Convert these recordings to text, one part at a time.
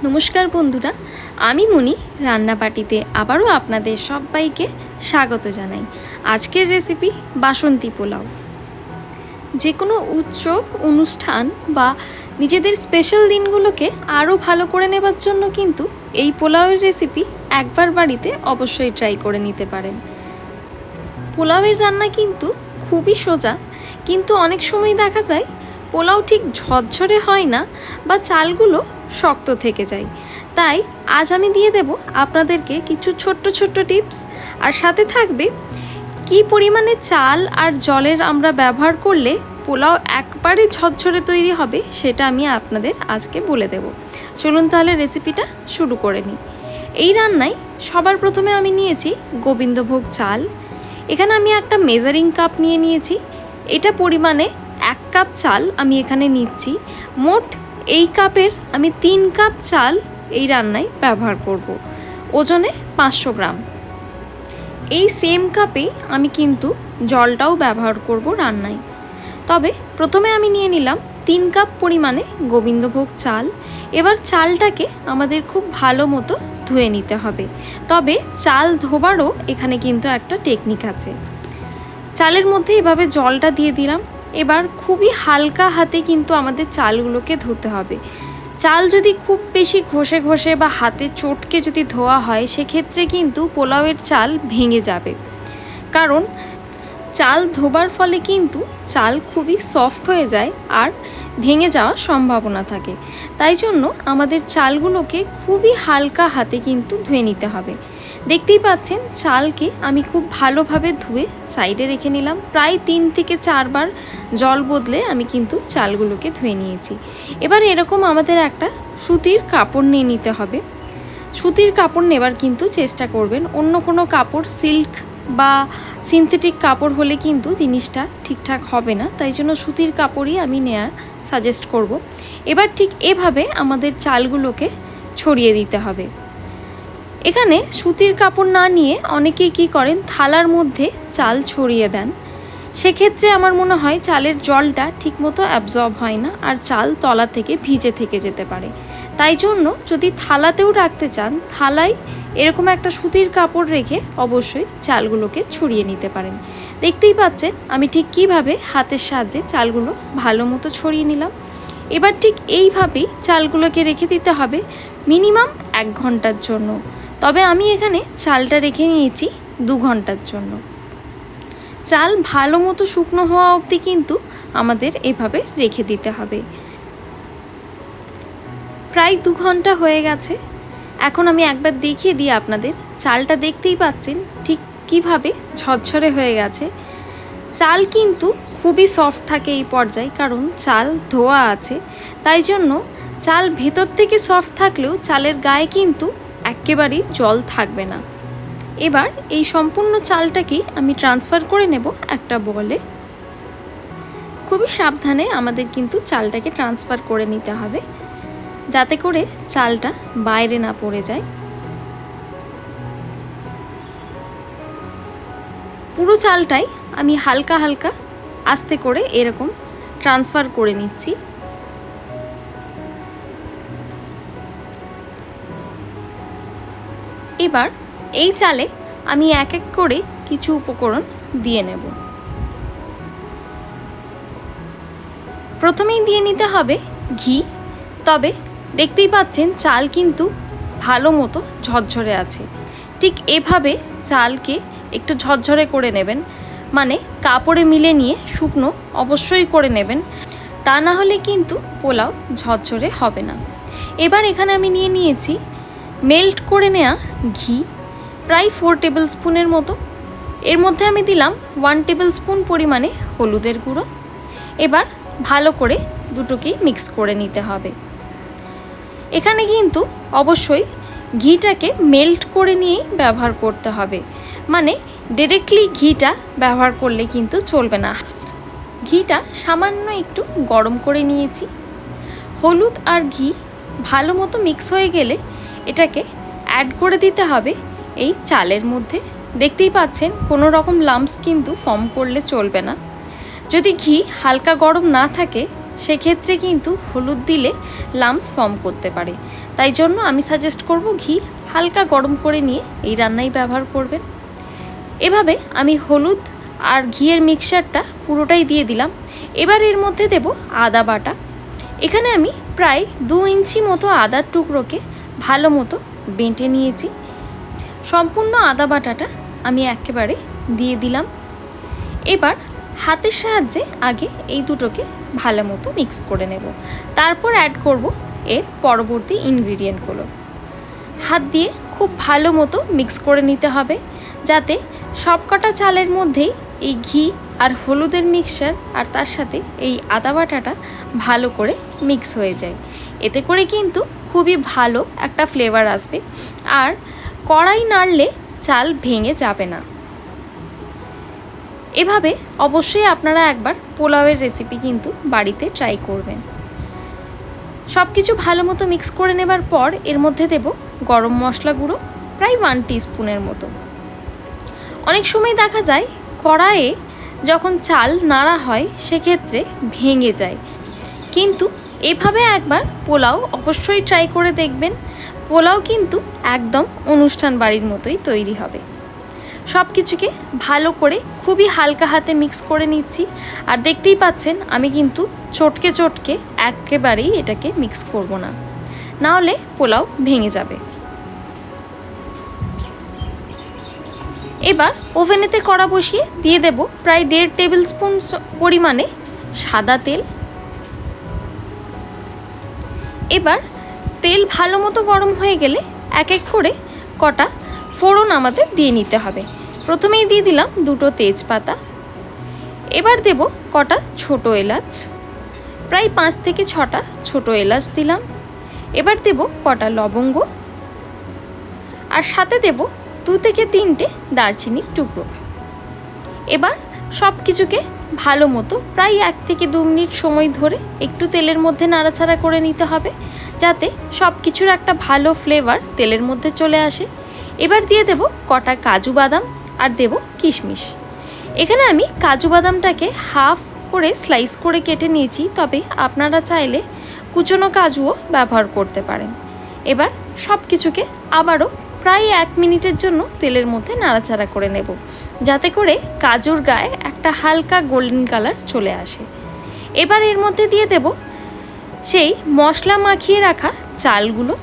নমস্কার বন্ধুরা, আমি মনি রান্নাবাটিতে আবারও আপনাদের সবাইকে স্বাগত জানাই। আজকের রেসিপি বাসন্তী পোলাও। যে কোনো উৎসব অনুষ্ঠান বা নিজেদের স্পেশাল দিনগুলোকে আরও ভালো করে নেবার জন্য কিন্তু এই পোলাওয়ের রেসিপি একবার বাড়িতে অবশ্যই ট্রাই করে নিতে পারেন। পোলাওয়ের রান্না কিন্তু খুবই সোজা, কিন্তু অনেক সময় দেখা যায় পোলাও ঠিক ঝরঝরে হয় না বা চালগুলো শক্ত থেকে যায়। তাই আজ আমি দিয়ে দেব আপনাদেরকে কিছু ছোট্ট ছোট্ট টিপস, আর সাথে থাকবে কি পরিমাণে চাল আর জলের আমরা ব্যবহার করলে পোলাও একবারে ঝরঝরে তৈরি হবে সেটা আমি আপনাদের আজকে বলে দেব। চলুন তাহলে রেসিপিটা শুরু করে নিই। এই রান্নায় সবার প্রথমে আমি নিয়েছি গোবিন্দভোগ চাল। এখানে আমি একটা মেজারিং কাপ নিয়ে নিয়েছি। এটা পরিমাণে 1 কাপ চাল আমি এখানে নিচ্ছি। মোট এই কাপের আমি 3 কাপ চাল এই রান্নায় ব্যবহার করব, ওজনে 500 গ্রাম। এই সেম কাপে আমি কিন্তু জলটাও ব্যবহার করব রান্নায়। তবে প্রথমে আমি নিয়ে নিলাম 3 কাপ পরিমাণে গোবিন্দভোগ চাল। এবার চালটাকে আমাদের খুব ভালো মতো ধুয়ে নিতে হবে। তবে চাল ধোবারও এখানে কিন্তু একটা টেকনিক আছে। চালের মধ্যে এভাবে জলটা দিয়ে দিলাম। এবার খুবই হালকা হাতে কিন্তু আমাদের চালগুলোকে ধুতে হবে। চাল যদি খুব বেশি ঘষে ঘষে বা হাতে চটকে যদি ধোয়া হয় সেক্ষেত্রে কিন্তু পোলাওয়ের চাল ভেঙে যাবে, কারণ চাল ধোবার ফলে কিন্তু চাল খুবই সফট হয়ে যায় আর ভেঙে যাওয়ার সম্ভাবনা থাকে। তাই জন্য আমাদের চালগুলোকে খুবই হালকা হাতে কিন্তু ধুয়ে নিতে হবে। দেখতেই পাচ্ছেন চালকে আমি খুব ভালোভাবে ধুয়ে সাইডে রেখে নিলাম। প্রায় 3 থেকে 4 বার জল বদলে আমি কিন্তু চালগুলোকে ধুয়ে নিয়েছি। এবার এরকম আমাদের একটা সুতির কাপড় নিয়ে নিতে হবে। সুতির কাপড় নেবার কিন্তু চেষ্টা করবেন। অন্য কোনো কাপড়, সিল্ক বা সিনথেটিক কাপড় হলে কিন্তু জিনিসটা ঠিকঠাক হবে না, তাই জন্য সুতির কাপড়ই আমি নেওয়া সাজেস্ট করব। এবার ঠিক এভাবে আমাদের চালগুলোকে ছড়িয়ে দিতে হবে। এখানে সুতির কাপড় না নিয়ে অনেকেই কী করেন, থালার মধ্যে চাল ছড়িয়ে দেন। সেক্ষেত্রে আমার মনে হয় চালের জলটা ঠিকমতো অ্যাবজর্ব হয় না আর চাল তলা থেকে ভিজে থেকে যেতে পারে। তাই জন্য যদি থালাতেও রাখতে চান, থালায় এরকম একটা সুতির কাপড় রেখে অবশ্যই চালগুলোকে ছড়িয়ে নিতে পারেন। দেখতেই পাচ্ছেন আমি ঠিক কীভাবে হাতের সাহায্যে চালগুলো ভালো মতো ছড়িয়ে নিলাম। এবার ঠিক এইভাবেই চালগুলোকে রেখে দিতে হবে মিনিমাম 1 ঘন্টার জন্য। তবে আমি এখানে চালটা রেখে নিয়েছি 2 ঘন্টার জন্য। চাল ভালো মতো শুকনো হওয়া অবধি কিন্তু আমাদের এভাবে রেখে দিতে হবে। প্রায় 2 ঘন্টা হয়ে গেছে। এখন আমি একবার দেখিয়ে দিই আপনাদের। চালটা দেখতেই পাচ্ছেন ঠিক কিভাবে ঝরঝরে হয়ে গেছে। চাল কিন্তু খুবই সফট থাকে এই পর্যায়ে, কারণ চাল ধোয়া আছে। তাই জন্য চাল ভেতর থেকে সফট থাকলেও চালের গায়ে কিন্তু একেবারেই জল থাকবে না। এবার এই সম্পূর্ণ চালটাকেই আমি ট্রান্সফার করে নেব একটা বলে। খুবই সাবধানে আমাদের কিন্তু চালটাকে ট্রান্সফার করে নিতে হবে, যাতে করে চালটা বাইরে না পড়ে যায়। পুরো চালটাই আমি হালকা হালকা আস্তে করে এরকম ট্রান্সফার করে নিচ্ছি। এবার এই চালে আমি এক এক করে কিছু উপকরণ দিয়ে নেব। প্রথমেই দিয়ে নিতে হবে ঘি। তবে দেখতেই পাচ্ছেন চাল কিন্তু ভালো মতো ঝরঝরে আছে। ঠিক এভাবে চালকে একটু ঝরঝরে করে নেবেন, মানে কাপড়ে মিলে নিয়ে শুকনো অবশ্যই করে নেবেন, তা না হলে কিন্তু পোলাও ঝরঝরে হবে না। এবার এখানে আমি নিয়ে নিয়েছি মেল্ট করে নেওয়া ঘি, প্রায় 4 টেবিল স্পুনের মতো। এর মধ্যে আমি দিলাম 1 টেবিল স্পুন পরিমাণে হলুদের গুঁড়ো। এবার ভালো করে দুটোকেই মিক্স করে নিতে হবে। এখানে কিন্তু অবশ্যই ঘিটাকে মেল্ট করে নিয়েই ব্যবহার করতে হবে, মানে ডিরেক্টলি ঘিটা ব্যবহার করলে কিন্তু চলবে না। ঘিটা সামান্য একটু গরম করে নিয়েছি। হলুদ আর ঘি ভালো মতো মিক্স হয়ে গেলে এটাকে অ্যাড করে দিতে হবে এই চালের মধ্যে। দেখতেই পাচ্ছেন কোনো রকম লাম্পস কিন্তু ফর্ম করলে চলবে না। যদি ঘি হালকা গরম না থাকে সেক্ষেত্রে কিন্তু হলুদ দিলে লাম্পস ফর্ম করতে পারে। তাই জন্য আমি সাজেস্ট করব ঘি হালকা গরম করে নিয়ে এই রান্নায় ব্যবহার করবেন। এভাবে আমি হলুদ আর ঘিয়ের মিক্সচারটা পুরোটাই দিয়ে দিলাম। এবার এর মধ্যে দেব আদা বাটা। এখানে আমি প্রায় 2 ইঞ্চি মতো আদার টুকরোকে ভালো মতো বেটে নিয়েছি। সম্পূর্ণ আদা বাটাটা আমি একেবারে দিয়ে দিলাম। এবার হাতের সাহায্যে আগে এই দুটোকে ভালো মতো মিক্স করে নেব, তারপর অ্যাড করব এর পরবর্তী ইনগ্রিডিয়েন্টগুলো। হাত দিয়ে খুব ভালো মতো মিক্স করে নিতে হবে, যাতে সবকটা চালের মধ্যেই এই ঘি আর হলুদের মিক্সচার আর তার সাথে এই আদা বাটাটা ভালো করে মিক্স হয়ে যায়। এতে করে কিন্তু খুবই ভালো একটা ফ্লেভার আসবে, আর কড়াই নাড়লে চাল ভেঙে যাবে না। এভাবে অবশ্যই আপনারা একবার পোলাওয়ের রেসিপি কিন্তু বাড়িতে ট্রাই করবেন। সব কিছু ভালো মতো মিক্স করে নেবার পর এর মধ্যে দেব গরম মশলা গুঁড়ো প্রায় 1 টিস্পুনের মতো। অনেক সময় দেখা যায় কড়াইয়ে যখন চাল নাড়া হয় সেক্ষেত্রে ভেঙে যায়, কিন্তু এভাবে একবার পোলাও অবশ্যই ট্রাই করে দেখবেন। পোলাও কিন্তু একদম অনুষ্ঠান বাড়ির মতোই তৈরি হবে। সব কিছুকে ভালো করে খুবই হালকা হাতে মিক্স করে নিচ্ছি, আর দেখতেই পাচ্ছেন আমি কিন্তু চটকে চটকে একেবারেই এটাকে মিক্স করব না, নাহলে পোলাও ভেঙে যাবে। এবার ওভেনেতে কড়া বসিয়ে দিয়ে দেব প্রায় 1.5 টেবিল স্পুন পরিমাণে সাদা তেল। এবার তেল ভালো মতো গরম হয়ে গেলে এক এক করে কটা ফোড়ন আমাদের দিয়ে নিতে হবে। প্রথমেই দিয়ে দিলাম 2টো তেজপাতা। এবার দেব কটা ছোট এলাচ, প্রায় 5 থেকে 6টা ছোট এলাচ দিলাম। এবার দেব কটা লবঙ্গ, আর সাথে দেব 2 থেকে 3টে দারচিনির টুকরো। এবার সব কিছুকে ভালো মতো প্রায় 1 থেকে 2 মিনিট সময় ধরে একটু তেলের মধ্যে নাড়াচাড়া করে নিতে হবে, যাতে সব কিছুর একটা ভালো ফ্লেভার তেলের মধ্যে চলে আসে। এবার দিয়ে দেব কটা কাজু বাদাম আর দেব কিশমিশ। এখানে আমি কাজু বাদামটাকে হাফ করে স্লাইস করে কেটে নিয়েছি, তবে আপনারা চাইলে কুচনো কাজুও ব্যবহার করতে পারেন। এবার সব কিছুকে আবারও প্রায় 1 মিনিটের জন্য তেলের মধ্যে নাড়াচাড়া করে নেব, যাতে করে কাজুর গায়ে একটা হালকা গোল্ডেন কালার চলে আসে। এবার এর মধ্যে দিয়ে দেব সেই মশলা মাখিয়ে রাখা চালগুলো।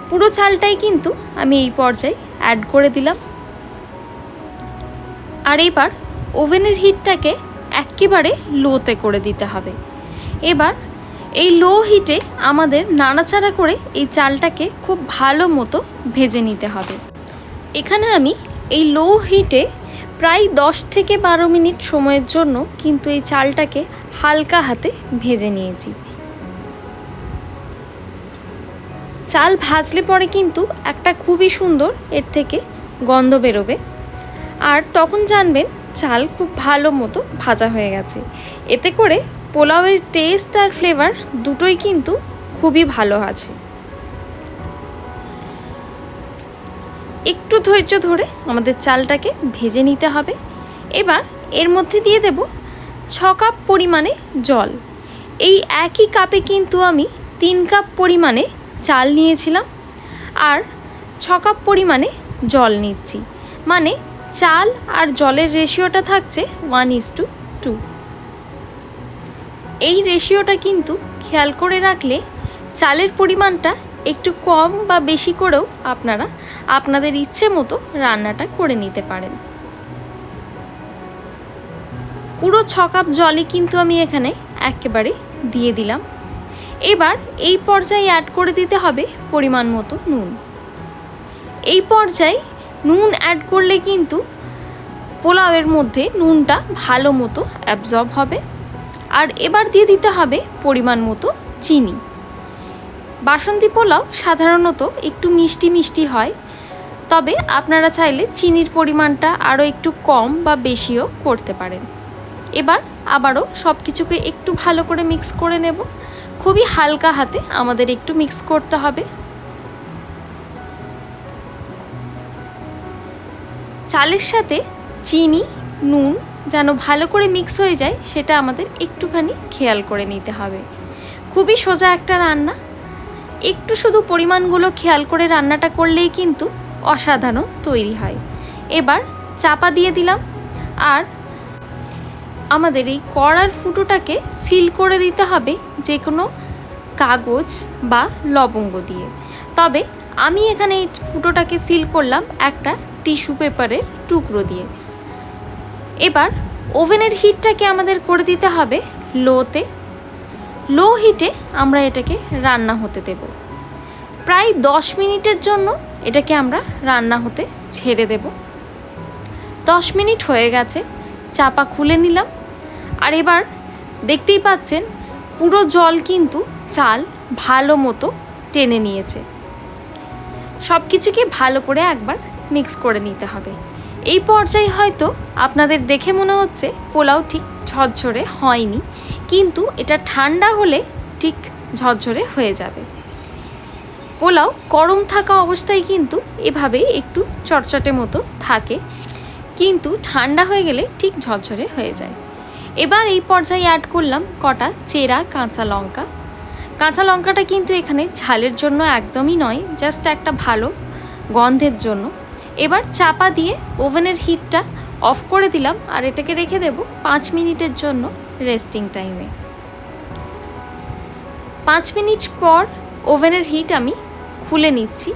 পুরো চালটাই কিন্তু আমি এই পর্যায়ে অ্যাড করে দিলাম। আর এবার ওভেনের হিটটাকে একেবারে লোতে করে দিতে হবে। এবার এই লো হিটে আমাদের নাড়াচাড়া করে এই চালটাকে খুব ভালো মতো ভেজে নিতে হবে। এখানে আমি এই লো হিটে প্রায় 10 থেকে 12 মিনিট সময়ের জন্য কিন্তু এই চালটাকে হালকা হাতে ভেজে নিয়েছি। চাল ভাজলে পরে কিন্তু একটা খুবই সুন্দর এর থেকে গন্ধ বেরোবে, আর তখন জানবেন চাল খুব ভালো মতো ভাজা হয়ে গেছে। এতে করে পোলাওয়ের টেস্ট আর ফ্লেভার দুটোই কিন্তু খুবই ভালো আছে। একটু ধৈর্য ধরে আমাদের চালটাকে ভেজে নিতে হবে। এবার এর মধ্যে দিয়ে দেব 6 কাপ পরিমাণে জল। এই একই কাপে কিন্তু আমি 3 কাপ পরিমাণে চাল নিয়েছিলাম, আর 6 কাপ পরিমাণে জল নিচ্ছি, মানে চাল আর জলের রেশিওটা থাকছে 1:2। এই রেশিওটা কিন্তু খেয়াল করে রাখলে চালের পরিমাণটা একটু কম বা বেশি করেও আপনারা আপনাদের ইচ্ছে মতো রান্নাটা করে নিতে পারেন। পুরো 6 কাপ জলই কিন্তু আমি এখানে একেবারে দিয়ে দিলাম। এবার এই পর্যায়ে অ্যাড করে দিতে হবে পরিমাণ মতো নুন। এই পর্যায়ে নুন অ্যাড করলে কিন্তু পোলাওয়ের মধ্যে নুনটা ভালো মতো অ্যাবজর্ব হবে। আর এবার দিয়ে দিতে হবে পরিমাণ মতো চিনি। বাসন্তী পোলাও সাধারণত একটু মিষ্টি মিষ্টি হয়, তবে আপনারা চাইলে চিনির পরিমাণটা আরও একটু কম বা বেশিও করতে পারেন। এবার আবারও সব কিছুকে একটু ভালো করে মিক্স করে নেব। খুবই হালকা হাতে আমাদের একটু মিক্স করতে হবে। চালের সাথে চিনি, নুন যেন ভালো করে মিক্স হয়ে যায় সেটা আমাদের একটুখানি খেয়াল করে নিতে হবে। খুবই সোজা একটা রান্না, একটু শুধু পরিমাণগুলো খেয়াল করে রান্নাটা করলেই কিন্তু অসাধারণ তৈরি হয়। এবার চাপা দিয়ে দিলাম, আর আমাদের এই কড়ার ফুটোটাকে সিল করে দিতে হবে যে কোনো কাগজ বা লবঙ্গ দিয়ে। তবে আমি এখানে এই ফুটোটাকে সিল করলাম একটা টিস্যু পেপারের টুকরো দিয়ে। এবার ওভেনের হিটটাকে আমাদের করে দিতে হবে লোতে। লো হিটে আমরা এটাকে রান্না হতে দেব। প্রায় 10 মিনিটের জন্য এটাকে আমরা রান্না হতে ছেড়ে দেব। 10 মিনিট হয়ে গেছে, চাপা খুলে নিলাম। আর এবার দেখতেই পাচ্ছেন পুরো জল কিন্তু চাল ভালো মতো টেনে নিয়েছে। সব কিছুকে ভালো করে একবার মিক্স করে নিতে হবে। এই পর্যায়ে হয়তো আপনাদের দেখে মনে হচ্ছে পোলাও ঠিক ঝরঝরে হয়নি, কিন্তু এটা ঠান্ডা হলে ঠিক ঝরঝরে হয়ে যাবে। পোলাও গরম থাকা অবস্থায় কিন্তু এভাবেই একটু চটচটে মতো থাকে, কিন্তু ঠান্ডা হয়ে গেলে ঠিক ঝরঝরে হয়ে যায়। এবার এই পর্যায়ে অ্যাড করলাম কটা চেরা কাঁচা লঙ্কা। কাঁচা লঙ্কাটা কিন্তু এখানে ঝালের জন্য একদমই নয়, জাস্ট একটা ভালো গন্ধের জন্য। এবার চাপা দিয়ে ওভেনের হিটটা অফ করে দিলাম, আর এটাকে রেখে দেব 5 মিনিটের জন্য রেস্টিং টাইমে। 5 মিনিট পর ওভেনের হিট আমি খুলে নিচ্ছি।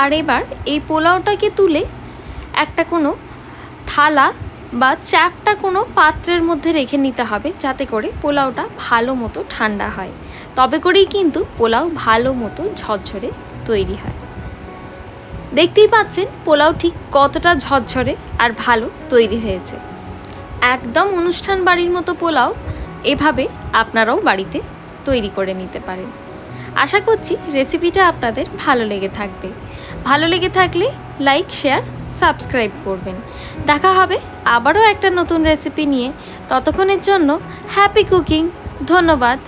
আর এবার এই পোলাওটাকে তুলে একটা কোনো থালা বা চ্যাপ্টা কোনো পাত্রের মধ্যে রেখে নিতে হবে, যাতে করে পোলাওটা ভালো মতো ঠান্ডা হয়। তবে করেই কিন্তু পোলাও ভালো মতো ঝরঝরে তৈরি হয়। দেখতেই পাচ্ছেন পোলাও ঠিক কতটা ঝরঝরে আর ভালো তৈরি হয়েছে। একদম অনুষ্ঠান বাড়ির মতো পোলাও এভাবে আপনারাও বাড়িতে তৈরি করে নিতে পারেন। আশা করছি রেসিপিটা আপনাদের ভালো লেগে থাকবে। ভালো লেগে থাকলে লাইক, শেয়ার, সাবস্ক্রাইব করবেন। দেখা হবে আবারও একটা নতুন রেসিপি নিয়ে। ততক্ষণের জন্য হ্যাপি কুকিং। ধন্যবাদ।